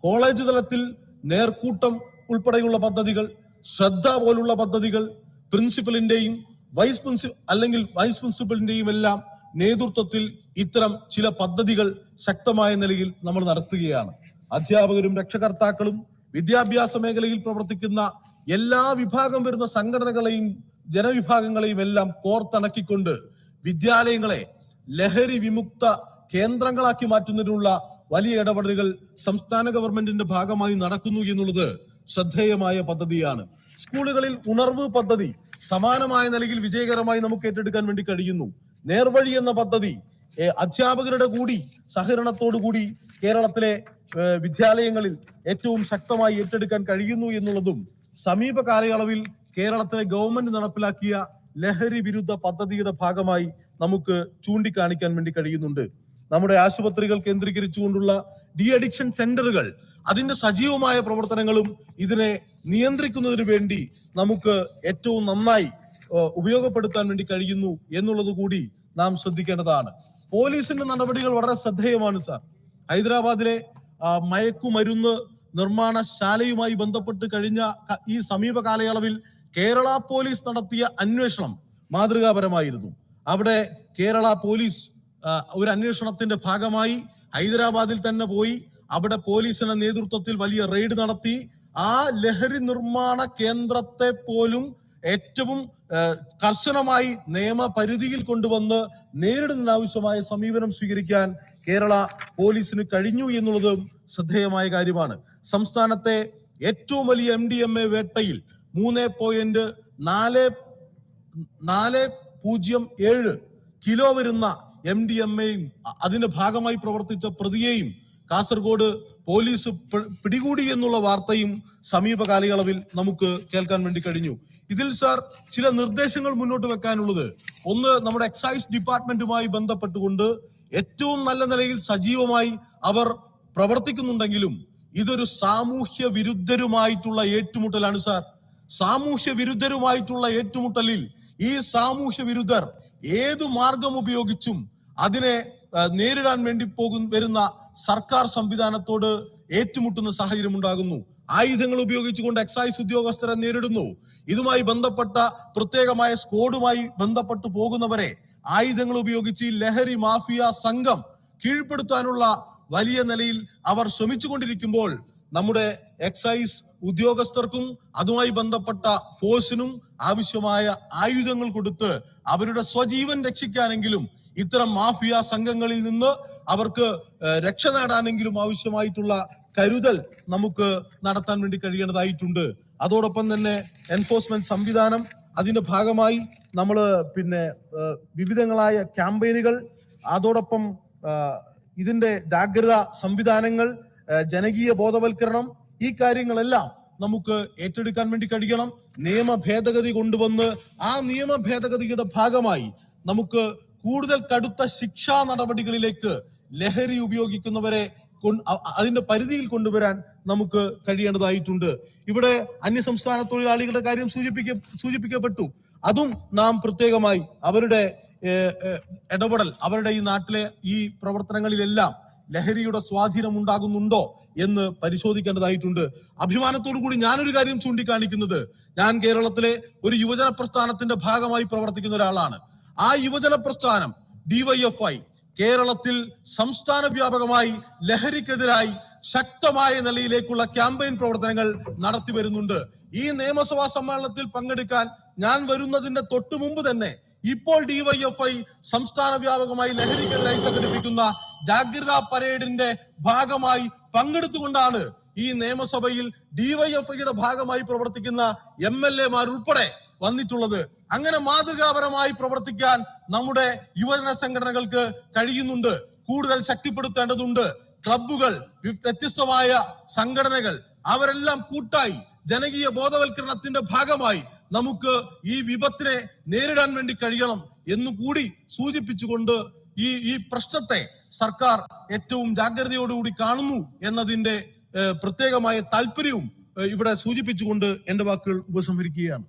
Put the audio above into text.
College തലത്തിൽ നേർക്കൂട്ടം ഉൾപ്പെടെയുള്ള പദ്ധതികൾ, ശ്രദ്ധ പോലുള്ള പദ്ധതികൾ പ്രിൻസിപ്പലിന്റെയും വൈസ് പ്രിൻസിപ്പലിന്റെയും എല്ലാം നേതൃത്വത്തിൽ ഇത്തരം ചില പദ്ധതികൾ ശക്തമായ നിലയിൽ നമ്മൾ നടത്തുകയാണ്. അധ്യാപകരും രക്ഷകർത്താക്കളും വിദ്യാഭ്യാസ മേഖലയിൽ പ്രവർത്തിക്കുന്ന എല്ലാ വിഭാഗം വരുന്ന സംഘടനകളെയും ജനവിഭാഗങ്ങളെയും എല്ലാം കോർത്തിണക്കിക്കൊണ്ട് വിദ്യാലയങ്ങളെ ലഹരി വിമുക്ത കേന്ദ്രങ്ങളാക്കി മാറ്റുന്നതിനുള്ള വലിയ ഇടപെടലുകൾ സംസ്ഥാന ഗവൺമെന്റിന്റെ ഭാഗമായി നടക്കുന്നു എന്നുള്ളത് ശ്രദ്ധേയമായ പദ്ധതിയാണ്. സ്കൂളുകളിൽ ഉണർവ് പദ്ധതി സമാനമായ നിലയിൽ വിജയകരമായി നമുക്ക് ഏറ്റെടുക്കാൻ വേണ്ടി കഴിയുന്നു. നേർവഴി എന്ന പദ്ധതി അധ്യാപകരുടെ കൂടി സഹകരണത്തോടു കൂടി കേരളത്തിലെ വിദ്യാലയങ്ങളിൽ ഏറ്റവും ശക്തമായി ഏറ്റെടുക്കാൻ കഴിയുന്നു എന്നുള്ളതും സമീപ കാലയളവിൽ കേരളത്തിലെ ഗവൺമെന്റ് നടപ്പിലാക്കിയ ലഹരി വിരുദ്ധ പദ്ധതിയുടെ ഭാഗമായി നമുക്ക് ചൂണ്ടിക്കാണിക്കാൻ വേണ്ടി കഴിയുന്നുണ്ട്. നമ്മുടെ ആശുപത്രികൾ കേന്ദ്രീകരിച്ചുകൊണ്ടുള്ള ഡി അഡിക്ഷൻ സെന്ററുകൾ, അതിന്റെ സജീവമായ പ്രവർത്തനങ്ങളും ഇതിനെ നിയന്ത്രിക്കുന്നതിന് വേണ്ടി നമുക്ക് ഏറ്റവും നന്നായി ഉപയോഗപ്പെടുത്താൻ വേണ്ടി കഴിയുന്നു എന്നുള്ളത് കൂടി നാം ശ്രദ്ധിക്കേണ്ടതാണ്. പോലീസിന്റെ നടപടികൾ വളരെ ശ്രദ്ധേയമാണ് സാർ. ഹൈദരാബാദിലെ മയക്കുമരുന്ന് നിർമ്മാണശാലയുമായി ബന്ധപ്പെട്ട് കഴിഞ്ഞ ഈ സമീപ കാലയളവിൽ കേരള പോലീസ് നടത്തിയ അന്വേഷണം മാതൃകാപരമായിരുന്നു. അവിടെ കേരള പോലീസ് ഒരു അന്വേഷണത്തിന്റെ ഭാഗമായി ഹൈദരാബാദിൽ തന്നെ പോയി അവിടെ പോലീസിന്റെ നേതൃത്വത്തിൽ വലിയ റെയ്ഡ് നടത്തി ആ ലഹരി നിർമ്മാണ കേന്ദ്രത്തെ പോലും ഏറ്റവും കർശനമായി നിയമപരിധിയിൽ കൊണ്ടുവന്ന് നേരിടുന്നതിനാവശ്യമായ സമീപനം സ്വീകരിക്കാൻ കേരള പോലീസിന് കഴിഞ്ഞു എന്നുള്ളതും ശ്രദ്ധേയമായ കാര്യമാണ്. സംസ്ഥാനത്തെ ഏറ്റവും വലിയ MDMA വേട്ടയിൽ 3.407 കിലോ വരുന്ന MDMAയും അതിന്റെ ഭാഗമായി പ്രവർത്തിച്ച പ്രതിയെയും കാസർഗോഡ് പോലീസ് പിടികൂടി എന്നുള്ള വാർത്തയും സമീപ കാലയളവിൽ നമുക്ക് കേൾക്കാൻ വേണ്ടി കഴിഞ്ഞു. ഇതിൽ സാർ ചില നിർദ്ദേശങ്ങൾ മുന്നോട്ട് വെക്കാനുള്ളത്, ഒന്ന്, നമ്മുടെ എക്സൈസ് ഡിപ്പാർട്ട്മെന്റുമായി ബന്ധപ്പെട്ടുകൊണ്ട് ഏറ്റവും നല്ല നിലയിൽ സജീവമായി അവർ പ്രവർത്തിക്കുന്നുണ്ടെങ്കിലും ഇതൊരു സാമൂഹ്യ വിരുദ്ധരുമായിട്ടുള്ള ഏറ്റുമുട്ടലാണ് സാർ. സാമൂഹ്യ വിരുദ്ധരുമായിട്ടുള്ള ഏറ്റുമുട്ടലിൽ ഈ സാമൂഹ്യ വിരുദ്ധർ ഏതു മാർഗം ഉപയോഗിച്ചും അതിനെ നേരിടാൻ വേണ്ടി വരുന്ന സർക്കാർ സംവിധാനത്തോട് ഏറ്റുമുട്ടുന്ന സാഹചര്യം ഉണ്ടാകുന്നു. ആയുധങ്ങൾ ഉപയോഗിച്ചുകൊണ്ട് എക്സൈസ് ഉദ്യോഗസ്ഥരെ നേരിടുന്നു. ഇതുമായി ബന്ധപ്പെട്ട പ്രത്യേകമായ സ്ക്വാഡുമായി ബന്ധപ്പെട്ടു പോകുന്നവരെ ആയുധങ്ങൾ ഉപയോഗിച്ച് ലഹരി മാഫിയ സംഘം കീഴ്പ്പെടുത്താനുള്ള വലിയ നിലയിൽ അവർ ശ്രമിച്ചുകൊണ്ടിരിക്കുമ്പോൾ നമ്മുടെ എക്സൈസ് ഉദ്യോഗസ്ഥർക്കും അതുമായി ബന്ധപ്പെട്ട ഫോഴ്സിനും ആവശ്യമായ ആയുധങ്ങൾ കൊടുത്ത് അവരുടെ സ്വജീവൻ രക്ഷിക്കാനെങ്കിലും ഇത്തരം മാഫിയ സംഘങ്ങളിൽ നിന്ന് അവർക്ക് രക്ഷ നേടാനെങ്കിലും ആവശ്യമായിട്ടുള്ള കരുതൽ നമുക്ക് നടത്താൻ വേണ്ടി കഴിയേണ്ടതായിട്ടുണ്ട്. അതോടൊപ്പം തന്നെ എൻഫോഴ്സ്മെന്റ് സംവിധാനം, അതിന്റെ ഭാഗമായി നമ്മൾ വിവിധങ്ങളായ ക്യാമ്പയിനുകൾ, അതോടൊപ്പം ഇതിന്റെ ജാഗ്രതാ സംവിധാനങ്ങൾ, ജനകീയ ബോധവൽക്കരണം, ഈ കാര്യങ്ങളെല്ലാം നമുക്ക് ഏറ്റെടുക്കാൻ വേണ്ടി കഴിയണം. നിയമ ഭേദഗതി കൊണ്ടുവന്ന് ആ നിയമ ഭേദഗതിയുടെ ഭാഗമായി നമുക്ക് കൂടുതൽ കടുത്ത ശിക്ഷാ നടപടികളിലേക്ക് ലഹരി ഉപയോഗിക്കുന്നവരെ അതിന്റെ പരിധിയിൽ കൊണ്ടുവരാൻ നമുക്ക് കഴിയേണ്ടതായിട്ടുണ്ട്. ഇവിടെ അന്യസംസ്ഥാന തൊഴിലാളികളുടെ കാര്യം സൂചിപ്പിക്കപ്പെട്ടു. അതും നാം പ്രത്യേകമായി അവരുടെ ഇടപെടൽ, അവരുടെ ഈ നാട്ടിലെ ഈ പ്രവർത്തനങ്ങളിലെല്ലാം ലഹരിയുടെ സ്വാധീനം ഉണ്ടാകുന്നുണ്ടോ എന്ന് പരിശോധിക്കേണ്ടതായിട്ടുണ്ട്. അഭിമാനത്തോടു കൂടി ഞാനൊരു കാര്യം ചൂണ്ടിക്കാണിക്കുന്നത്, ഞാൻ കേരളത്തിലെ ഒരു യുവജന പ്രസ്ഥാനത്തിന്റെ ഭാഗമായി പ്രവർത്തിക്കുന്ന ഒരാളാണ്. ആ യുവജന പ്രസ്ഥാനം DYFI കേരളത്തിൽ സംസ്ഥാന വ്യാപകമായി ലഹരിക്കെതിരായി ശക്തമായ നിലയിലേക്കുള്ള ക്യാമ്പയിൻ പ്രവർത്തനങ്ങൾ നടത്തി വരുന്നുണ്ട്. ഈ നിയമസഭാ സമ്മേളനത്തിൽ പങ്കെടുക്കാൻ ഞാൻ വരുന്നതിന്റെ തൊട്ടു മുമ്പ് തന്നെ ഇപ്പോൾ DYFI സംസ്ഥാന വ്യാപകമായി ലഹരിക്കെതിരായി സംഘടിപ്പിക്കുന്ന ജാഗ്രതാ പരേഡിന്റെ ഭാഗമായി പങ്കെടുത്തുകൊണ്ടാണ് ഈ നിയമസഭയിൽ DYFIയുടെ ഭാഗമായി പ്രവർത്തിക്കുന്ന MLA-മാർ ഉൾപ്പെടെ വന്നിട്ടുള്ളത്. അങ്ങനെ മാതൃകാപരമായി പ്രവർത്തിക്കാൻ നമ്മുടെ യുവജന സംഘടനകൾക്ക് കഴിയുന്നുണ്ട്. കൂടുതൽ ശക്തിപ്പെടുത്തേണ്ടതുണ്ട്. ക്ലബ്ബുകൾ, വ്യത്യസ്തമായ സംഘടനകൾ, അവരെല്ലാം കൂട്ടായി ജനകീയ ബോധവൽക്കരണത്തിന്റെ ഭാഗമായി നമുക്ക് ഈ വിപത്തിനെ നേരിടാൻ വേണ്ടി കഴിയണം എന്നുകൂടി സൂചിപ്പിച്ചുകൊണ്ട് ഈ പ്രശ്നത്തെ സർക്കാർ ഏറ്റവും ജാഗ്രതയോടുകൂടി കാണുന്നു എന്നതിന്റെ പ്രത്യേകമായ താല്പര്യവും ഇവിടെ സൂചിപ്പിച്ചുകൊണ്ട് എന്റെ വാക്കുകൾ ഉപസംഹരിക്കുകയാണ്.